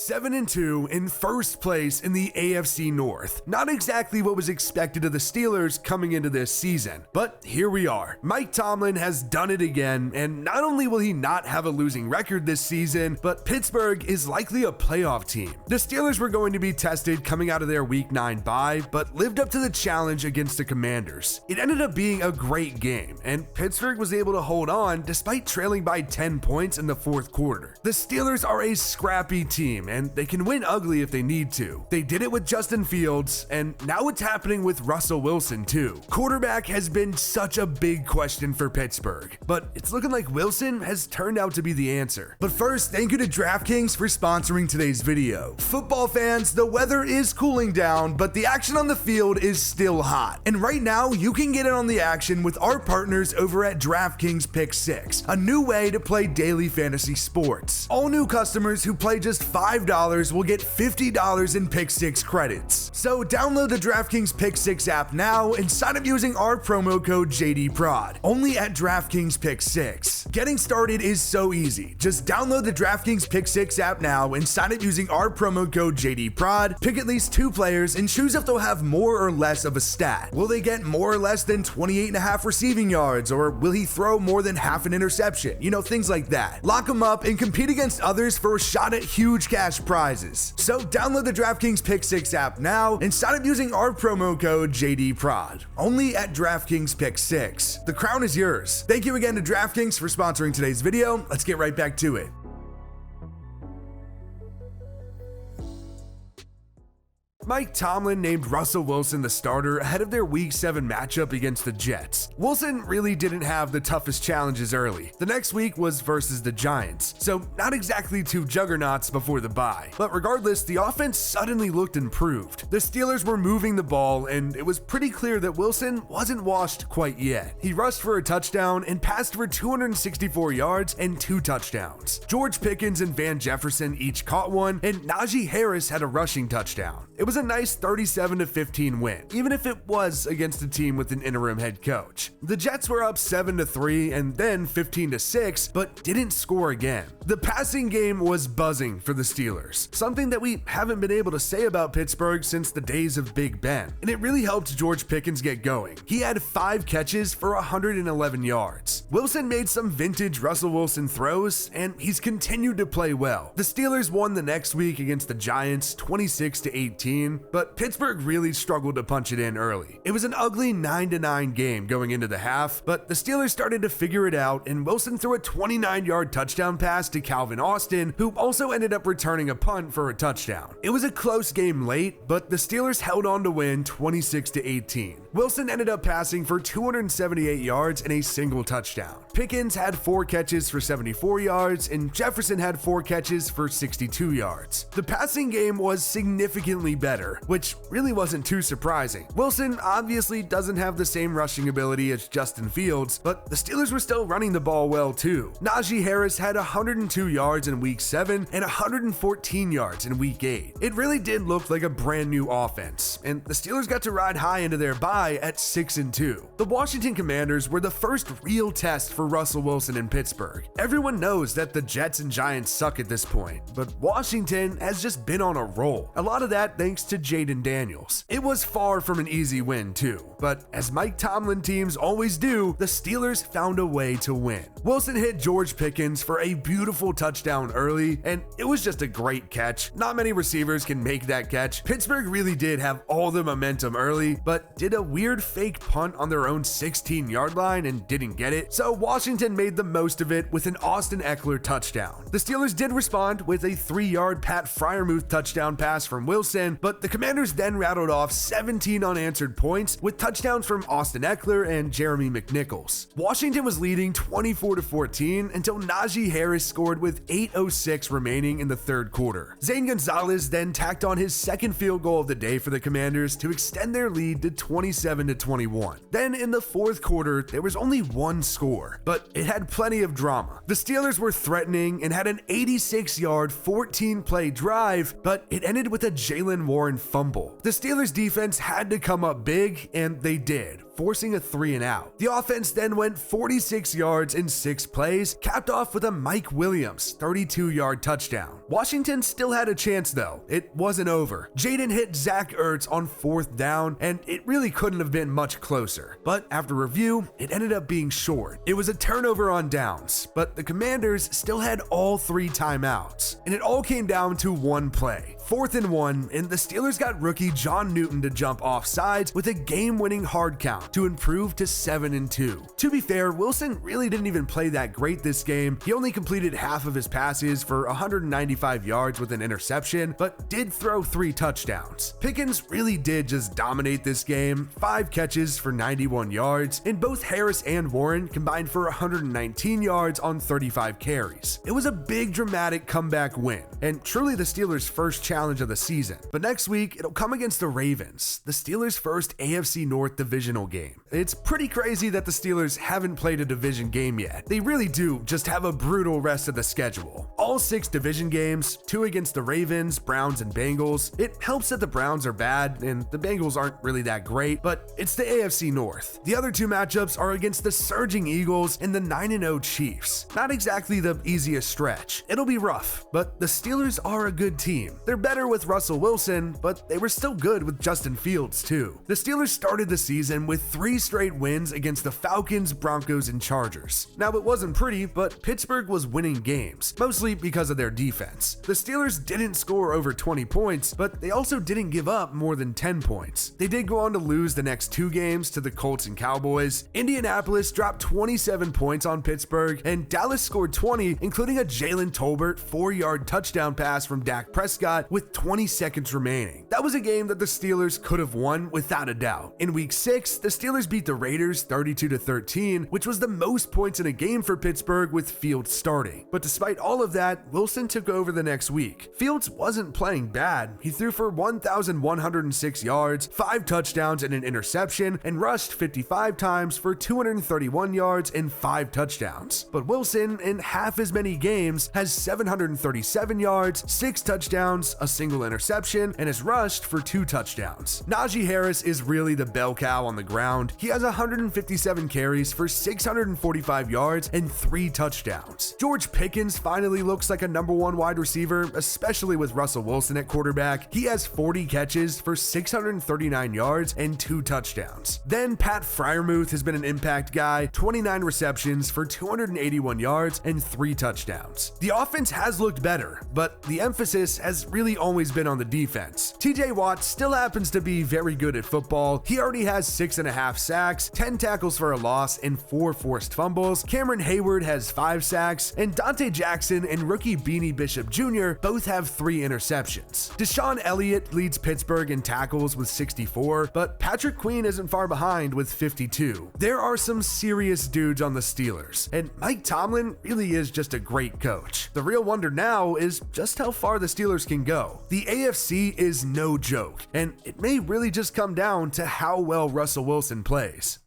7-2 in first place in the AFC North. Not exactly what was expected of the Steelers coming into this season, but here we are. Mike Tomlin has done it again, and not only will he not have a losing record this season, but Pittsburgh is likely a playoff team. The Steelers were going to be tested coming out of their Week 9 bye, but lived up to the challenge against the Commanders. It ended up being a great game, and Pittsburgh was able to hold on despite trailing by 10 points in the fourth quarter. The Steelers are a scrappy team, and they can win ugly if they need to. They did it with Justin Fields, and now it's happening with Russell Wilson too. Quarterback has been such a big question for Pittsburgh, but it's looking like Wilson has turned out to be the answer. But first, thank you to DraftKings for sponsoring today's video. Football fans, the weather is cooling down, but the action on the field is still hot. And right now, you can get in on the action with our partners over at DraftKings Pick 6, a new way to play daily fantasy sports. All new customers who play just $5 will get $50 in Pick 6 credits. So download the DraftKings Pick 6 app now and sign up using our promo code JDPROD, only at DraftKings Pick 6. Getting started is so easy. Just download the DraftKings Pick 6 app now and sign up using our promo code JDPROD, pick at least 2 players, and choose if they'll have more or less of a stat. Will they get more or less than 28.5 receiving yards, or will he throw more than half an interception? You know, things like that. Lock them up and compete against others for a shot at huge cash prizes. So download the DraftKings Pick 6 app now and sign up using our promo code JDPROD, only at DraftKings Pick 6. The crown is yours. Thank you again to DraftKings for sponsoring today's video. Let's get right back to it. Mike Tomlin named Russell Wilson the starter ahead of their Week 7 matchup against the Jets. Wilson really didn't have the toughest challenges early. The next week was versus the Giants, so not exactly two juggernauts before the bye. But regardless, the offense suddenly looked improved. The Steelers were moving the ball, and it was pretty clear that Wilson wasn't washed quite yet. He rushed for a touchdown and passed for 264 yards and 2 touchdowns. George Pickens and Van Jefferson each caught one, and Najee Harris had a rushing touchdown. It was a nice 37-15 win, even if it was against a team with an interim head coach. The Jets were up 7-3 and then 15-6, but didn't score again. The passing game was buzzing for the Steelers, something that we haven't been able to say about Pittsburgh since the days of Big Ben, and it really helped George Pickens get going. He had 5 catches for 111 yards. Wilson made some vintage Russell Wilson throws, and he's continued to play well. The Steelers won the next week against the Giants 26-18, but Pittsburgh really struggled to punch it in early. It was an ugly 9-9 game going into the half, but the Steelers started to figure it out, and Wilson threw a 29-yard touchdown pass to Calvin Austin, who also ended up returning a punt for a touchdown. It was a close game late, but the Steelers held on to win 26-18. Wilson ended up passing for 278 yards and a single touchdown. Pickens had 4 catches for 74 yards, and Jefferson had 4 catches for 62 yards. The passing game was significantly better, which really wasn't too surprising. Wilson obviously doesn't have the same rushing ability as Justin Fields, but the Steelers were still running the ball well too. Najee Harris had 102 yards in Week 7 and 114 yards in Week 8. It really did look like a brand new offense, and the Steelers got to ride high into their bye at 6-2. The Washington Commanders were the first real test for Russell Wilson in Pittsburgh. Everyone knows that the Jets and Giants suck at this point, but Washington has just been on a roll. A lot of that thanks to Jaden Daniels. It was far from an easy win too, but as Mike Tomlin teams always do, the Steelers found a way to win. Wilson hit George Pickens for a beautiful touchdown early, and it was just a great catch. Not many receivers can make that catch. Pittsburgh really did have all the momentum early, but did a weird fake punt on their own 16-yard line and didn't get it, so Washington made the most of it with an Austin Eckler touchdown. The Steelers did respond with a 3-yard Pat Freiermuth touchdown pass from Wilson, but the Commanders then rattled off 17 unanswered points with touchdowns from Austin Eckler and Jeremy McNichols. Washington was leading 24-14 until Najee Harris scored with 8:06 remaining in the third quarter. Zane Gonzalez then tacked on his second field goal of the day for the Commanders to extend their lead to 27-21. Then in the fourth quarter, there was only one score, but it had plenty of drama. The Steelers were threatening and had an 86-yard, 14-play drive, but it ended with a Jaylen Warren fumble. The Steelers defense had to come up big, and they did, forcing a 3-and-out. The offense then went 46 yards in 6 plays, capped off with a Mike Williams 32-yard touchdown. Washington still had a chance though. It wasn't over. Jaden hit Zach Ertz on 4th down, and it really couldn't have been much closer. But after review, it ended up being short. It was a turnover on downs, but the Commanders still had all 3 timeouts, and it all came down to one play. 4th and 1, and the Steelers got rookie John Newton to jump off sides with a game-winning hard count to improve to 7-2. To be fair, Wilson really didn't even play that great this game. He only completed half of his passes for 195 yards with an interception, but did throw 3 touchdowns. Pickens really did just dominate this game, 5 catches for 91 yards, and both Harris and Warren combined for 119 yards on 35 carries. It was a big dramatic comeback win, and truly the Steelers' first challenge of the season. But next week, it'll come against the Ravens, the Steelers' first AFC North divisional game. It's pretty crazy that the Steelers haven't played a division game yet. They really do just have a brutal rest of the schedule. All 6 division games, 2 against the Ravens, Browns, and Bengals. It helps that the Browns are bad and the Bengals aren't really that great, but it's the AFC North. The other 2 matchups are against the surging Eagles and the 9-0 Chiefs. Not exactly the easiest stretch. It'll be rough, but the Steelers are a good team. They're better with Russell Wilson, but they were still good with Justin Fields too. The Steelers started the season with 3 straight wins against the Falcons, Broncos, and Chargers. Now, it wasn't pretty, but Pittsburgh was winning games, mostly because of their defense. The Steelers didn't score over 20 points, but they also didn't give up more than 10 points. They did go on to lose the next 2 games to the Colts and Cowboys. Indianapolis dropped 27 points on Pittsburgh, and Dallas scored 20, including a Jalen Tolbert 4-yard touchdown pass from Dak Prescott with 20 seconds remaining. That was a game that the Steelers could have won without a doubt. In week 6, the Steelers beat the Raiders 32-13, which was the most points in a game for Pittsburgh with Fields starting. But despite all of that, Wilson took over the next week. Fields wasn't playing bad. He threw for 1,106 yards, 5 touchdowns and an interception, and rushed 55 times for 231 yards and 5 touchdowns. But Wilson, in half as many games, has 737 yards, 6 touchdowns, a single interception, and has rushed for 2 touchdowns. Najee Harris is really the bell cow on the ground. He has 157 carries for 645 yards and 3 touchdowns. George Pickens finally looks like a number 1 wide receiver, especially with Russell Wilson at quarterback. He has 40 catches for 639 yards and 2 touchdowns. Then Pat Freiermuth has been an impact guy, 29 receptions for 281 yards and 3 touchdowns. The offense has looked better, but the emphasis has really always been on the defense. TJ Watt still happens to be very good at football. He already has 6.5 sacks, 10 tackles for a loss, and 4 forced fumbles. Cameron Hayward has 5 sacks, and Dante Jackson and rookie Beanie Bishop Jr. both have 3 interceptions. Deshaun Elliott leads Pittsburgh in tackles with 64, but Patrick Queen isn't far behind with 52. There are some serious dudes on the Steelers, and Mike Tomlin really is just a great coach. The real wonder now is just how far the Steelers can go. The AFC is no joke, and it may really just come down to how well Russell Wilson plays.